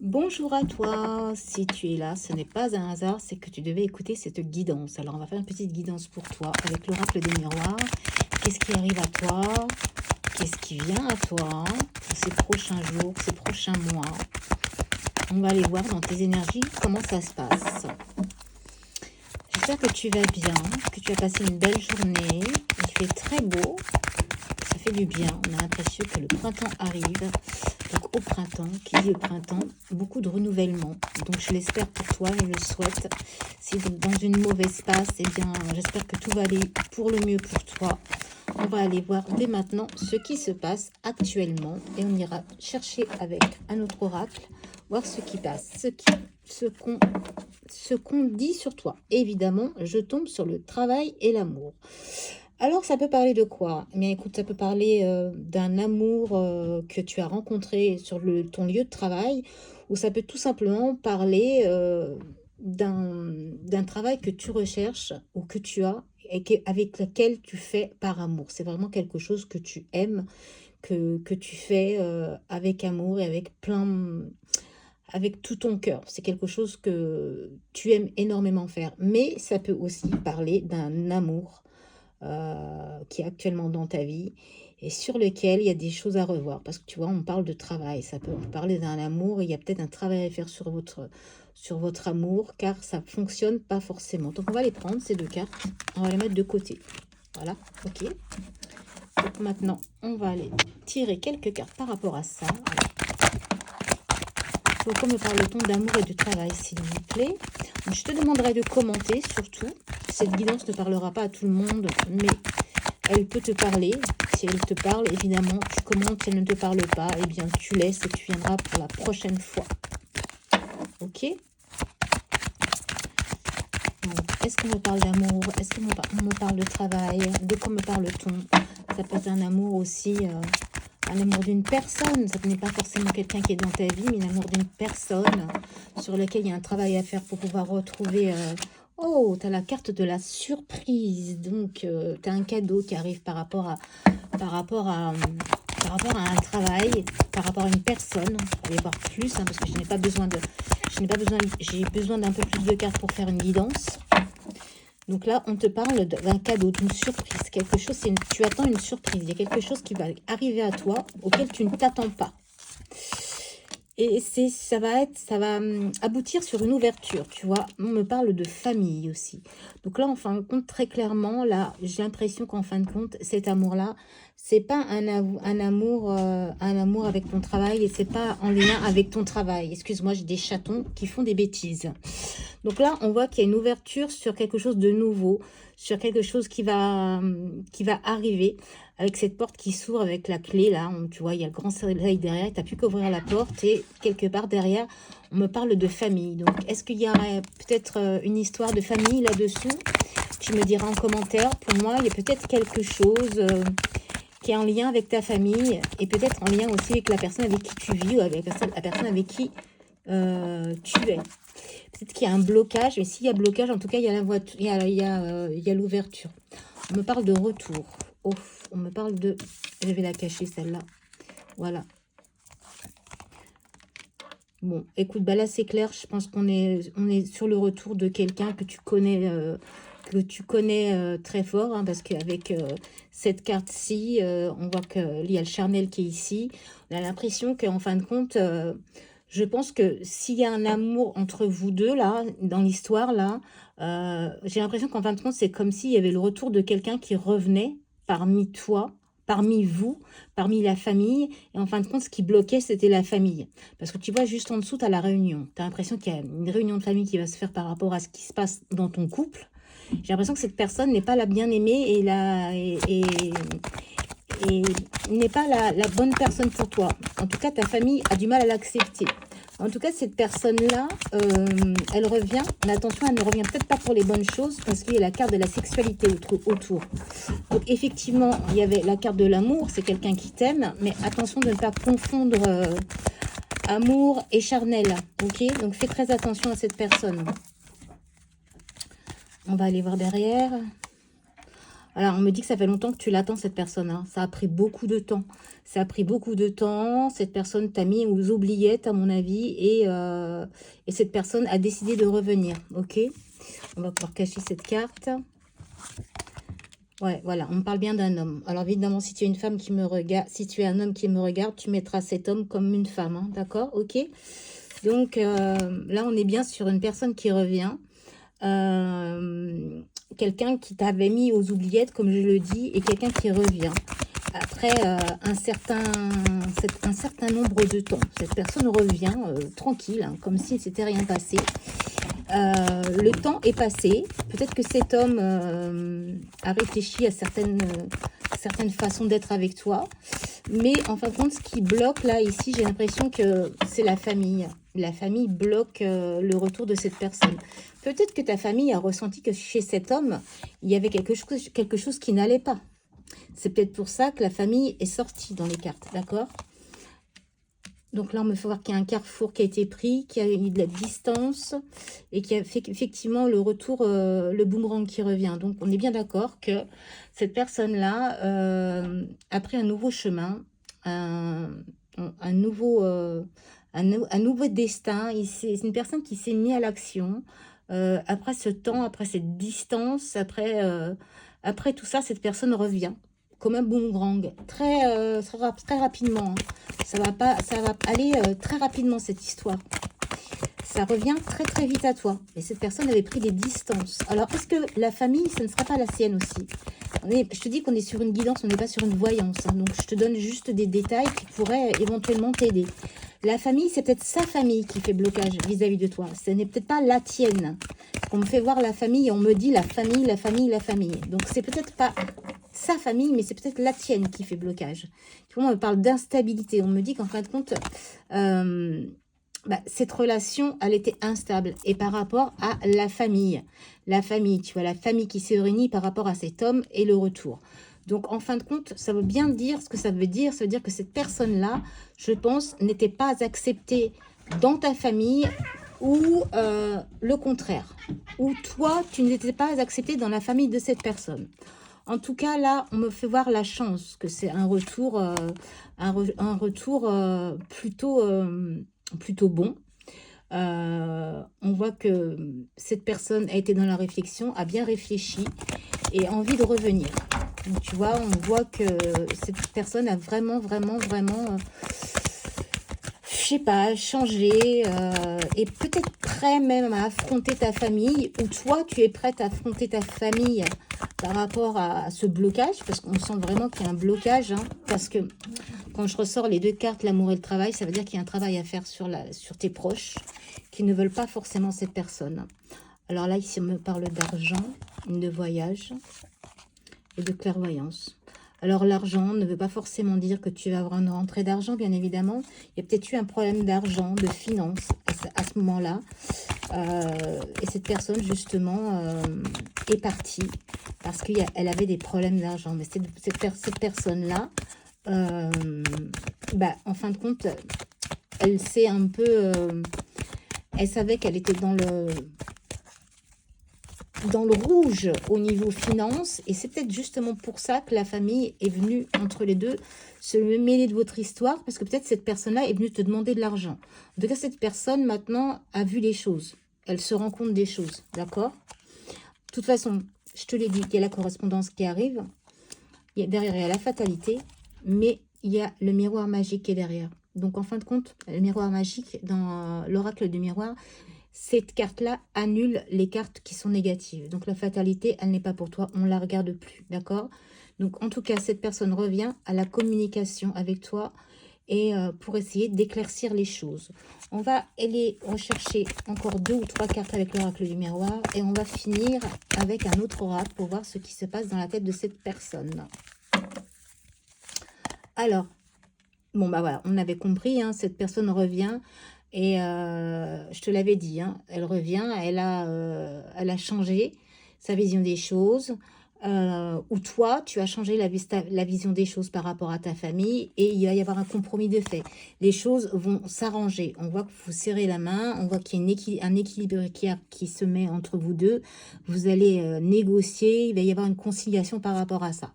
Bonjour à toi, si tu es là, ce n'est pas un hasard, c'est que tu devais écouter cette guidance. Alors on va faire une petite guidance pour toi avec l'oracle des miroirs. Qu'est-ce qui arrive à toi? Qu'est-ce qui vient à toi pour ces prochains jours, ces prochains mois? On va aller voir dans tes énergies comment ça se passe. J'espère que tu vas bien, que tu as passé une belle journée. Il fait très beau, ça fait du bien. On a l'impression que le printemps arrive. Donc au printemps, qui dit le printemps, beaucoup de renouvellement. Donc je l'espère pour toi, je le souhaite. Si dans une mauvaise passe, eh bien j'espère que tout va aller pour le mieux pour toi. On va aller voir dès maintenant ce qui se passe actuellement et on ira chercher avec un autre oracle, voir ce qui passe, ce qu'on dit sur toi. Évidemment, je tombe sur le travail et l'amour. Alors, ça peut parler de quoi? Eh bien, écoute, ça peut parler d'un amour que tu as rencontré sur ton lieu de travail, ou ça peut tout simplement parler d'un travail que tu recherches ou que tu as et avec lequel tu fais par amour. C'est vraiment quelque chose que tu aimes, que tu fais avec amour et avec tout ton cœur. C'est quelque chose que tu aimes énormément faire. Mais ça peut aussi parler d'un amour qui est actuellement dans ta vie et sur lequel il y a des choses à revoir. Parce que tu vois, on parle de travail, ça peut parler d'un amour, il y a peut-être un travail à faire sur votre amour, car ça ne fonctionne pas forcément. Donc on va les prendre, ces deux cartes, on va les mettre de côté. Voilà, ok. Donc maintenant, on va aller tirer quelques cartes par rapport à ça. Pourquoi me parle-t-on d'amour et de travail, s'il vous plaît? Je te demanderai de commenter, surtout. Cette guidance ne parlera pas à tout le monde, mais elle peut te parler. Si elle te parle, évidemment, tu commentes. Si elle ne te parle pas, eh bien, tu laisses et tu viendras pour la prochaine fois. Ok? Est-ce qu'on me parle d'amour? Est-ce qu'on me parle de travail? De quoi me parle-t-on? Ça peut être un amour aussi, un amour d'une personne. Ça n'est pas forcément quelqu'un qui est dans ta vie, mais l'amour d'une personne sur laquelle il y a un travail à faire pour pouvoir retrouver... Oh, tu as la carte de la surprise. Donc, tu as un cadeau qui arrive par rapport à, par rapport à, par rapport à un travail, par rapport à une personne. On va aller voir plus, hein, parce que je n'ai pas besoin de... J'ai besoin d'un peu plus de cartes pour faire une guidance. Donc là, on te parle d'un cadeau, d'une surprise. Quelque chose, tu attends une surprise. Il y a quelque chose qui va arriver à toi auquel tu ne t'attends pas. Et ça va aboutir sur une ouverture, tu vois. On me parle de famille aussi. Donc là, en fin de compte, très clairement, là, j'ai l'impression qu'en fin de compte, cet amour-là, c'est pas un amour avec ton travail et c'est pas en lien avec ton travail. Excuse-moi, j'ai des chatons qui font des bêtises. Donc là, on voit qu'il y a une ouverture sur quelque chose de nouveau, sur quelque chose qui va arriver, avec cette porte qui s'ouvre avec la clé, là, tu vois, il y a le grand soleil derrière, tu n'as plus qu'à ouvrir la porte, et quelque part derrière, on me parle de famille. Donc, est-ce qu'il y aurait peut-être une histoire de famille là-dessous? Tu me diras en commentaire. Pour moi, il y a peut-être quelque chose qui est en lien avec ta famille, et peut-être en lien aussi avec la personne avec qui tu vis, ou avec la personne avec qui tu es. Peut-être qu'il y a un blocage, mais s'il y a blocage, en tout cas, il y a la voiture, il y a l'ouverture. On me parle de retour. Oh, on me parle de... Je vais la cacher, celle-là. Voilà. Bon, écoute, bah là, c'est clair. Je pense qu'on est sur le retour de quelqu'un que tu connais très fort, hein, parce qu'avec cette carte-ci, on voit qu'il y a le charnel qui est ici. On a l'impression qu'en fin de compte... je pense que s'il y a un amour entre vous deux, là, dans l'histoire, là, j'ai l'impression qu'en fin de compte, c'est comme s'il y avait le retour de quelqu'un qui revenait parmi toi, parmi vous, parmi la famille. Et en fin de compte, ce qui bloquait, c'était la famille. Parce que tu vois, juste en dessous, tu as la réunion. Tu as l'impression qu'il y a une réunion de famille qui va se faire par rapport à ce qui se passe dans ton couple. J'ai l'impression que cette personne n'est pas la bien-aimée et n'est pas la bonne personne pour toi. En tout cas, ta famille a du mal à l'accepter. En tout cas, cette personne-là, elle revient, mais attention, elle ne revient peut-être pas pour les bonnes choses, parce qu'il y a la carte de la sexualité autour. Donc, effectivement, il y avait la carte de l'amour, c'est quelqu'un qui t'aime, mais attention de ne pas confondre amour et charnel, ok? Donc, fais très attention à cette personne. On va aller voir derrière. Alors, on me dit que ça fait longtemps que tu l'attends, cette personne, hein. Ça a pris beaucoup de temps. Ça a pris beaucoup de temps. Cette personne t'a mis aux oubliettes, à mon avis. Et cette personne a décidé de revenir. Ok? On va pouvoir cacher cette carte. Ouais, voilà, on me parle bien d'un homme. Alors, évidemment, si tu es une femme qui me regarde, si tu es un homme qui me regarde, tu mettras cet homme comme une femme, hein, d'accord? Ok? Donc, là, on est bien sur une personne qui revient. Quelqu'un qui t'avait mis aux oubliettes, comme je le dis, et quelqu'un qui revient après un certain nombre de temps. Cette personne revient tranquille, hein, comme s'il ne s'était rien passé. Le temps est passé. Peut-être que cet homme a réfléchi à certaines façons d'être avec toi. Mais en fin de compte, ce qui bloque là, ici, j'ai l'impression que c'est la famille. La famille bloque le retour de cette personne. Peut-être que ta famille a ressenti que chez cet homme, il y avait quelque chose qui n'allait pas. C'est peut-être pour ça que la famille est sortie dans les cartes, d'accord? Donc là, on me fait voir qu'il y a un carrefour qui a été pris, qu'il y a eu de la distance et qui a fait effectivement le retour, le boomerang qui revient. Donc, on est bien d'accord que cette personne-là a pris un nouveau chemin, un nouveau destin. C'est une personne qui s'est mise à l'action. Après ce temps, après cette distance, après tout ça, cette personne revient comme un boomerang, très rapidement. Hein. Ça va aller très rapidement, cette histoire. Ça revient très très vite à toi. Et cette personne avait pris des distances. Alors, est-ce que la famille, ce ne sera pas la sienne aussi? Je te dis qu'on est sur une guidance, on n'est pas sur une voyance. Hein, donc, je te donne juste des détails qui pourraient éventuellement t'aider. La famille, c'est peut-être sa famille qui fait blocage vis-à-vis de toi. Ce n'est peut-être pas la tienne. On me fait voir la famille et on me dit la famille, la famille, la famille. Donc, c'est peut-être pas sa famille, mais c'est peut-être la tienne qui fait blocage. Tu vois, on me parle d'instabilité. On me dit qu'en fin de compte, cette relation, elle était instable. Et par rapport à la famille, tu vois, la famille qui s'est réunie par rapport à cet homme et le retour. Donc, en fin de compte, ça veut bien dire ce que ça veut dire. Ça veut dire que cette personne-là, je pense, n'était pas acceptée dans ta famille ou le contraire. Ou toi, tu n'étais pas accepté dans la famille de cette personne. En tout cas, là, on me fait voir la chance que c'est un retour, plutôt bon. On voit que cette personne a été dans la réflexion, a bien réfléchi et a envie de revenir. Donc, tu vois, on voit que cette personne a vraiment, je sais pas, changé, et peut-être prêt même à affronter ta famille, ou toi, tu es prête à affronter ta famille par rapport à ce blocage, parce qu'on sent vraiment qu'il y a un blocage, hein, parce que quand je ressors les deux cartes, l'amour et le travail, ça veut dire qu'il y a un travail à faire sur tes proches, qui ne veulent pas forcément cette personne. Alors là, ici, on me parle d'argent, de voyage et de clairvoyance. Alors, l'argent ne veut pas forcément dire que tu vas avoir une rentrée d'argent, bien évidemment. Il y a peut-être eu un problème d'argent, de finances à ce moment-là. Et cette personne, justement, est partie parce qu'elle avait des problèmes d'argent. Mais cette personne-là, en fin de compte, elle s'est un peu... elle savait qu'elle était dans le rouge au niveau finance, et c'est peut-être justement pour ça que la famille est venue entre les deux se mêler de votre histoire, parce que peut-être cette personne-là est venue te demander de l'argent. En tout cas, cette personne maintenant a vu les choses, elle se rend compte des choses, d'accord? De toute façon, je te l'ai dit, il y a la correspondance qui arrive, derrière il y a la fatalité, mais il y a le miroir magique qui est derrière. Donc en fin de compte, le miroir magique, dans l'oracle du miroir, cette carte-là annule les cartes qui sont négatives. Donc la fatalité, elle n'est pas pour toi, on ne la regarde plus, d'accord? Donc en tout cas, cette personne revient à la communication avec toi et pour essayer d'éclaircir les choses. On va aller rechercher encore 2 ou 3 cartes avec l'oracle du miroir et on va finir avec un autre oracle pour voir ce qui se passe dans la tête de cette personne. Alors, bon bah voilà, on avait compris, hein, cette personne revient. Et je te l'avais dit, hein, elle revient, elle a changé sa vision des choses. Ou toi, tu as changé la vision des choses par rapport à ta famille et il va y avoir un compromis de fait. Les choses vont s'arranger. On voit que vous serrez la main, on voit qu'il y a un équilibre qui se met entre vous deux. Vous allez négocier, il va y avoir une conciliation par rapport à ça.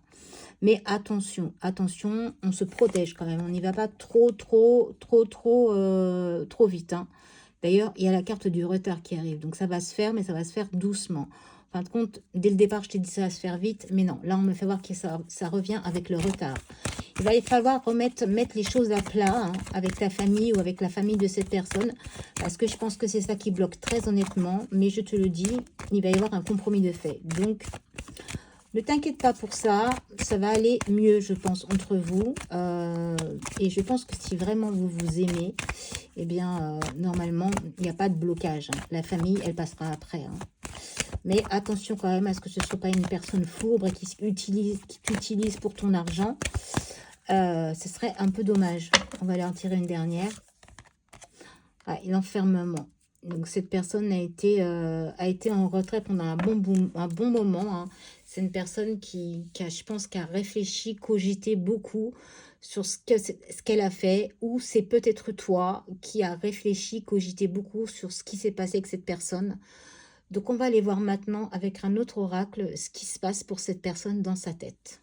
Mais attention, attention, on se protège quand même. On n'y va pas trop vite. Hein. D'ailleurs, il y a la carte du retard qui arrive. Donc ça va se faire, mais ça va se faire doucement. En fin de compte, dès le départ, je t'ai dit ça va se faire vite. Mais non, là, on me fait voir que ça revient avec le retard. Il va falloir mettre les choses à plat hein, avec ta famille ou avec la famille de cette personne. Parce que je pense que c'est ça qui bloque très honnêtement. Mais je te le dis, il va y avoir un compromis de fait. Donc... ne t'inquiète pas pour ça, ça va aller mieux, je pense, entre vous. Et je pense que si vraiment vous vous aimez, eh bien, normalement, il n'y a pas de blocage. Hein. La famille, elle passera après. Hein. Mais attention quand même à ce que ce ne soit pas une personne fourbe qui t'utilise pour ton argent. Ce serait un peu dommage. On va aller en tirer une dernière. Ah, l'enfermement. Donc, cette personne a été en retrait pendant un bon moment. Hein. C'est une personne qui a, je pense, qui a réfléchi, cogité beaucoup sur ce qu'elle a fait. Ou c'est peut-être toi qui a réfléchi, cogité beaucoup sur ce qui s'est passé avec cette personne. Donc, on va aller voir maintenant avec un autre oracle ce qui se passe pour cette personne dans sa tête.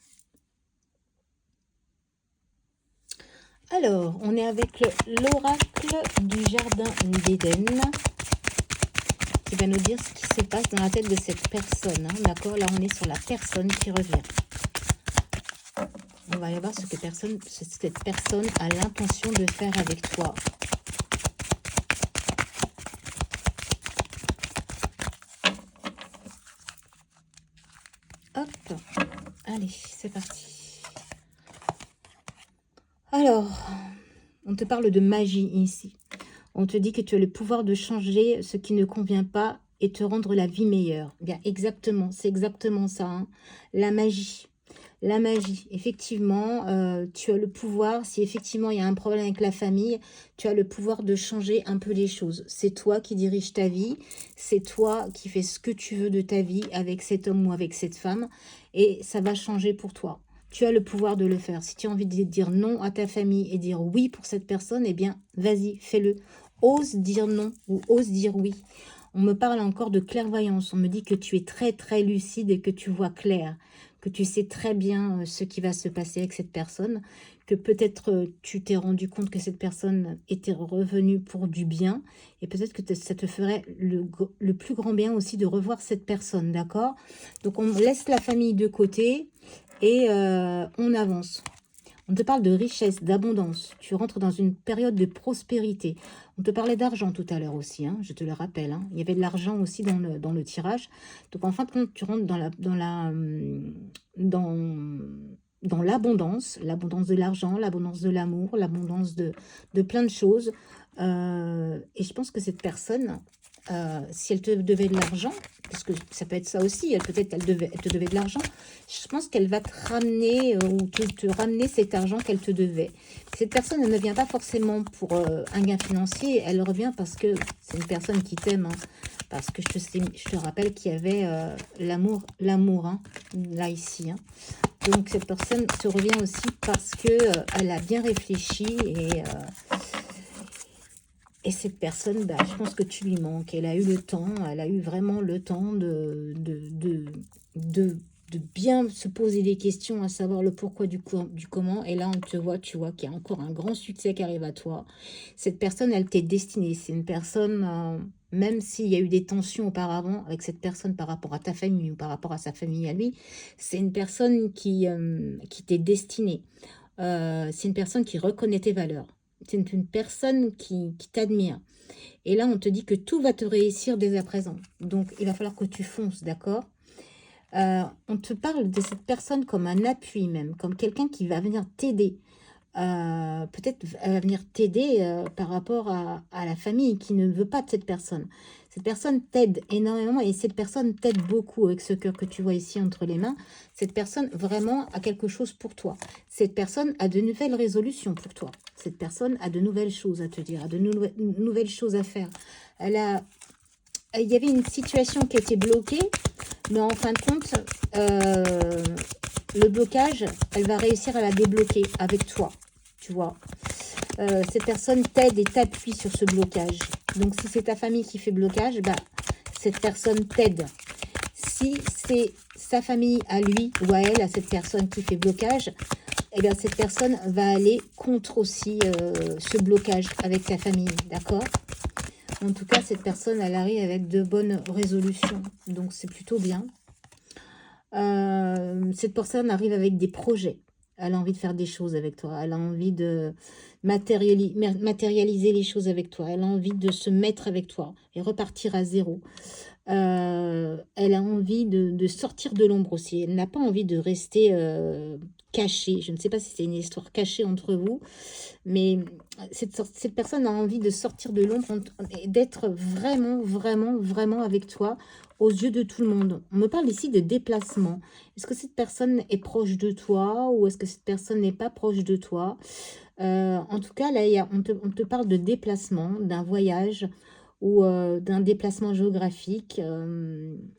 Alors, on est avec l'oracle du jardin d'Éden qui va nous dire ce qui se passe dans la tête de cette personne. Hein, d'accord? Là, on est sur la personne qui revient. On va aller voir ce que cette personne a l'intention de faire avec toi. Hop, allez, c'est parti. Alors, on te parle de magie ici. On te dit que tu as le pouvoir de changer ce qui ne convient pas et te rendre la vie meilleure. Bien, exactement, c'est exactement ça. Hein. La magie. La magie, effectivement, tu as le pouvoir, si effectivement il y a un problème avec la famille, tu as le pouvoir de changer un peu les choses. C'est toi qui dirige ta vie, c'est toi qui fais ce que tu veux de ta vie avec cet homme ou avec cette femme, et ça va changer pour toi. Tu as le pouvoir de le faire. Si tu as envie de dire non à ta famille et dire oui pour cette personne, eh bien, vas-y, fais-le. Ose dire non ou ose dire oui. On me parle encore de clairvoyance. On me dit que tu es très lucide et que tu vois clair, que tu sais très bien ce qui va se passer avec cette personne, que peut-être tu t'es rendu compte que cette personne était revenue pour du bien, et peut-être que ça te ferait le plus grand bien aussi de revoir cette personne, d'accord? Donc on laisse la famille de côté et on avance. On te parle de richesse, d'abondance. Tu rentres dans une période de prospérité. On te parlait d'argent tout à l'heure aussi, hein, je te le rappelle. Hein. Il y avait de l'argent aussi dans le tirage. Donc en fin de compte, tu rentres dans l'abondance, l'abondance de l'argent, l'abondance de l'amour, l'abondance de plein de choses. Et je pense que cette personne, si elle te devait de l'argent, parce que ça peut être ça aussi, peut-être elle te devait de l'argent, je pense qu'elle va te ramener ou te ramener cet argent qu'elle te devait. Cette personne, elle ne vient pas forcément pour un gain financier, elle revient parce que c'est une personne qui t'aime, hein, parce que je te rappelle qu'il y avait l'amour, hein, là, ici. Hein. Donc, cette personne te revient aussi parce qu'elle a bien réfléchi et cette personne, bah, je pense que tu lui manques. Elle a eu le temps, elle a eu vraiment le temps de bien se poser des questions, à savoir le pourquoi du comment. Et là, on te voit, tu vois qu'il y a encore un grand succès qui arrive à toi. Cette personne, elle t'est destinée. C'est une personne, même s'il y a eu des tensions auparavant avec cette personne par rapport à ta famille ou par rapport à sa famille à lui, c'est une personne qui t'est destinée. C'est une personne qui reconnaît tes valeurs. C'est une personne qui t'admire. Et là, on te dit que tout va te réussir dès à présent. Donc, il va falloir que tu fonces, d'accord? On te parle de cette personne comme un appui même, comme quelqu'un qui va venir t'aider. Peut-être elle va venir t'aider par rapport à la famille qui ne veut pas de cette personne. Cette personne t'aide énormément et cette personne t'aide beaucoup avec ce cœur que tu vois ici entre les mains. Cette personne vraiment a quelque chose pour toi. Cette personne a de nouvelles résolutions pour toi. Cette personne a de nouvelles choses à te dire, a de nouvelles choses à faire. Il y avait une situation qui était bloquée, mais en fin de compte, le blocage, elle va réussir à la débloquer avec toi, tu vois. Cette personne t'aide et t'appuie sur ce blocage. Donc, si c'est ta famille qui fait blocage, bah, cette personne t'aide. Si c'est sa famille à lui ou à elle, à cette personne qui fait blocage, eh bien, cette personne va aller contre aussi ce blocage avec ta famille, d'accord? En tout cas, cette personne, elle arrive avec de bonnes résolutions, donc c'est plutôt bien. Cette personne arrive avec des projets. Elle a envie de faire des choses avec toi. Elle a envie de matérialiser les choses avec toi. Elle a envie de se mettre avec toi et repartir à zéro. Elle a envie de sortir de l'ombre aussi. Elle n'a pas envie de rester cachée. Je ne sais pas si c'est une histoire cachée entre vous, mais cette personne a envie de sortir de l'ombre et d'être vraiment, vraiment, vraiment avec toi aux yeux de tout le monde. On me parle ici de déplacement. Est-ce que cette personne est proche de toi ou est-ce que cette personne n'est pas proche de toi? En tout cas, là, on te parle de déplacement, d'un voyage ou d'un déplacement géographique.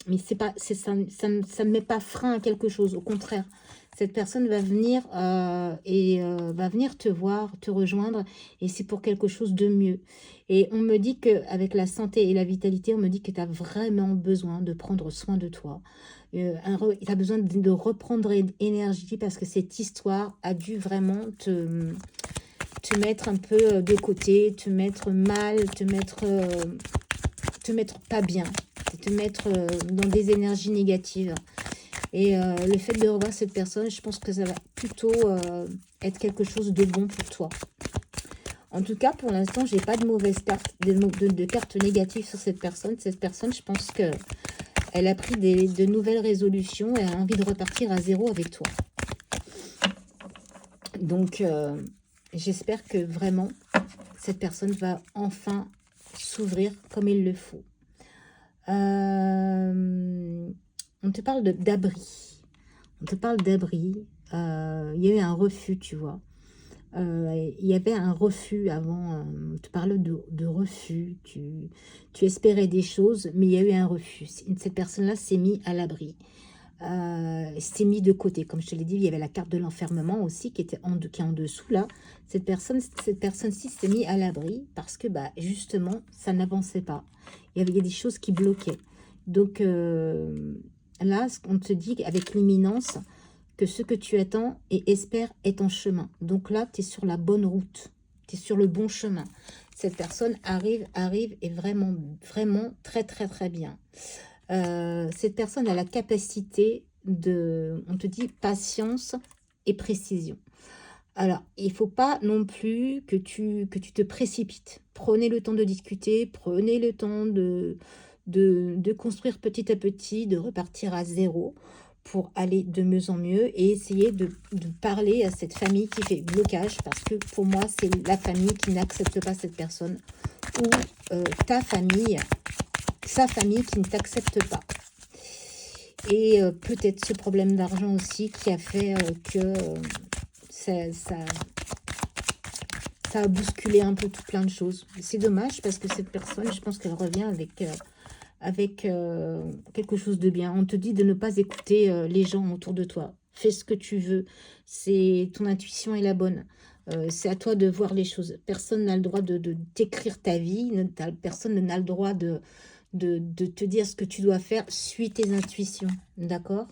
Mais c'est pas, ça ne met pas frein à quelque chose. Au contraire, cette personne va venir va venir te voir, te rejoindre, et c'est pour quelque chose de mieux. Et on me dit qu'avec la santé et la vitalité, on me dit que tu as vraiment besoin de prendre soin de toi. Tu as besoin de reprendre énergie parce que cette histoire a dû vraiment te mettre un peu de côté, te mettre mal, te mettre pas bien, te mettre dans des énergies négatives. Et le fait de revoir cette personne, je pense que ça va plutôt être quelque chose de bon pour toi. En tout cas, pour l'instant, j'ai pas de mauvaises cartes, de cartes négatives sur cette personne. Cette personne, je pense que elle a pris de nouvelles résolutions et a envie de repartir à zéro avec toi. Donc, j'espère que vraiment, cette personne va enfin s'ouvrir comme il le faut. On te parle d'abri. On te parle d'abri. Il y a eu un refus, tu vois. Il y avait un refus avant. On te parle de refus. Tu espérais des choses, mais il y a eu un refus. Cette personne-là s'est mise à l'abri. S'est mis de côté. Comme je te l'ai dit, il y avait la carte de l'enfermement aussi qui est en dessous là. Cette personne-ci s'est mise à l'abri parce que bah, justement, ça n'avançait pas. Il y a des choses qui bloquaient. Donc là, on te dit avec l'imminence que ce que tu attends et espères est en chemin. Donc là, tu es sur la bonne route. Tu es sur le bon chemin. Cette personne arrive et vraiment, vraiment très, très, très bien. Cette personne a la capacité de, on te dit, patience et précision. Alors, il ne faut pas non plus que tu te précipites. Prenez le temps de discuter, prenez le temps de construire petit à petit, de repartir à zéro pour aller de mieux en mieux et essayer de parler à cette famille qui fait blocage, parce que pour moi, c'est la famille qui n'accepte pas cette personne ou ta famille, sa famille qui ne t'accepte pas. Et peut-être ce problème d'argent aussi qui a fait que ça a bousculé un peu tout plein de choses. C'est dommage parce que cette personne, je pense qu'elle revient avec quelque chose de bien. On te dit de ne pas écouter les gens autour de toi. Fais ce que tu veux. Ton intuition est la bonne. C'est à toi de voir les choses. Personne n'a le droit de t'écrire ta vie. Personne n'a le droit de te dire ce que tu dois faire. Suis tes intuitions. D'accord ?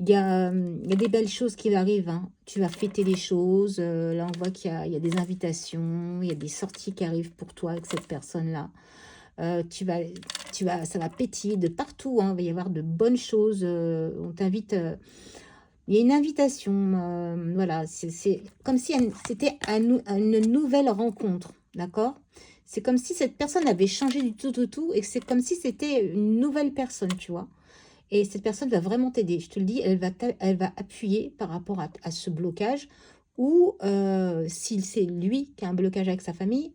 Il y a des belles choses qui arrivent. Hein. Tu vas fêter les choses. Là, on voit qu'il y a des invitations. Il y a des sorties qui arrivent pour toi avec cette personne-là. Ça va pétiller de partout. Hein. Il va y avoir de bonnes choses. On t'invite. Il y a une invitation. Voilà. C'est comme si c'était une nouvelle rencontre. D'accord ? C'est comme si cette personne avait changé du tout. Et c'est comme si c'était une nouvelle personne, tu vois. Et cette personne va vraiment t'aider. Je te le dis, elle va appuyer par rapport à ce blocage. Ou si c'est lui qui a un blocage avec sa famille,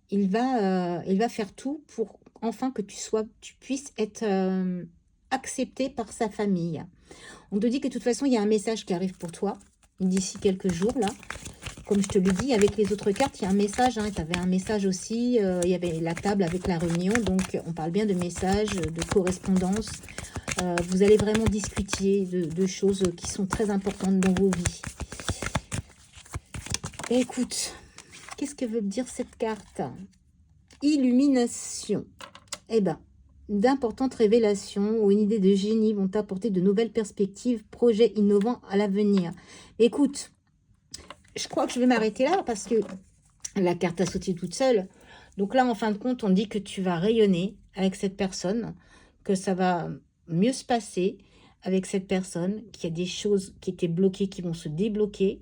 il va faire tout pour enfin que tu puisses être accepté par sa famille. On te dit que de toute façon, il y a un message qui arrive pour toi d'ici quelques jours, là. Comme je te le dis, avec les autres cartes, il y a un message. Hein, tu avais un message aussi. Il y avait la table avec la réunion. Donc, on parle bien de message, de correspondance. Vous allez vraiment discuter de choses qui sont très importantes dans vos vies. Et écoute, qu'est-ce que veut dire cette carte? Illumination. Eh ben, d'importantes révélations ou une idée de génie vont t'apporter de nouvelles perspectives, projets innovants à l'avenir. Écoute, je crois que je vais m'arrêter là parce que la carte a sauté toute seule. Donc là, en fin de compte, on dit que tu vas rayonner avec cette personne, que ça va mieux se passer avec cette personne, qu'il y a des choses qui étaient bloquées qui vont se débloquer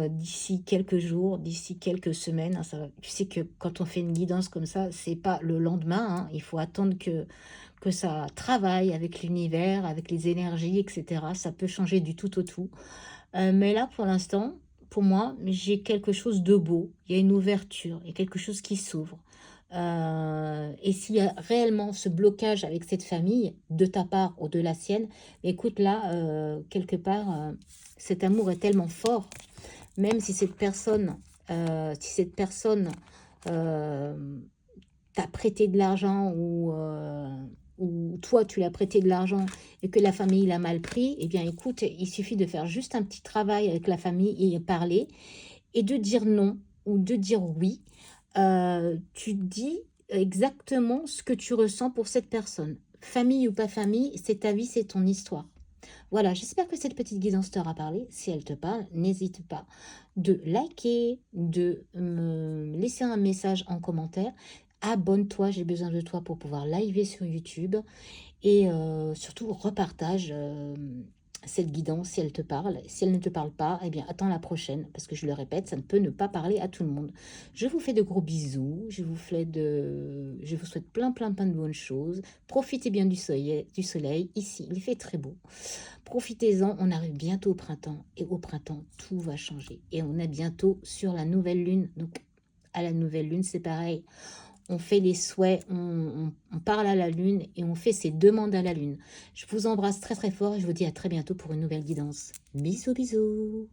d'ici quelques jours, d'ici quelques semaines. Hein, tu sais que quand on fait une guidance comme ça, c'est pas le lendemain. Hein, il faut attendre que ça travaille avec l'univers, avec les énergies, etc. Ça peut changer du tout au tout. Mais là, pour l'instant, pour moi, j'ai quelque chose de beau. Il y a une ouverture, il y a quelque chose qui s'ouvre. Et s'il y a réellement ce blocage avec cette famille, de ta part ou de la sienne, écoute, là, quelque part, cet amour est tellement fort, même si cette personne, t'a prêté de l'argent ou toi tu l'as prêté de l'argent et que la famille l'a mal pris, eh bien écoute, il suffit de faire juste un petit travail avec la famille et parler et de dire non ou de dire oui. Tu dis exactement ce que tu ressens pour cette personne. Famille ou pas famille, c'est ta vie, c'est ton histoire. Voilà, j'espère que cette petite guidance t'aura parlé. Si elle te parle, n'hésite pas de liker, de me laisser un message en commentaire. Abonne-toi, j'ai besoin de toi pour pouvoir liver sur YouTube. Et surtout, repartage cette guidance si elle te parle. Si elle ne te parle pas, eh bien, attends la prochaine. Parce que je le répète, ça ne peut ne pas parler à tout le monde. Je vous fais de gros bisous. Je vous souhaite plein de bonnes choses. Profitez bien du soleil. Ici, il fait très beau. Profitez-en, on arrive bientôt au printemps. Et au printemps, tout va changer. Et on est bientôt sur la nouvelle lune. Donc, à la nouvelle lune, c'est pareil. On fait les souhaits, on parle à la lune et on fait ses demandes à la lune. Je vous embrasse très fort et je vous dis à très bientôt pour une nouvelle guidance. Bisous, bisous.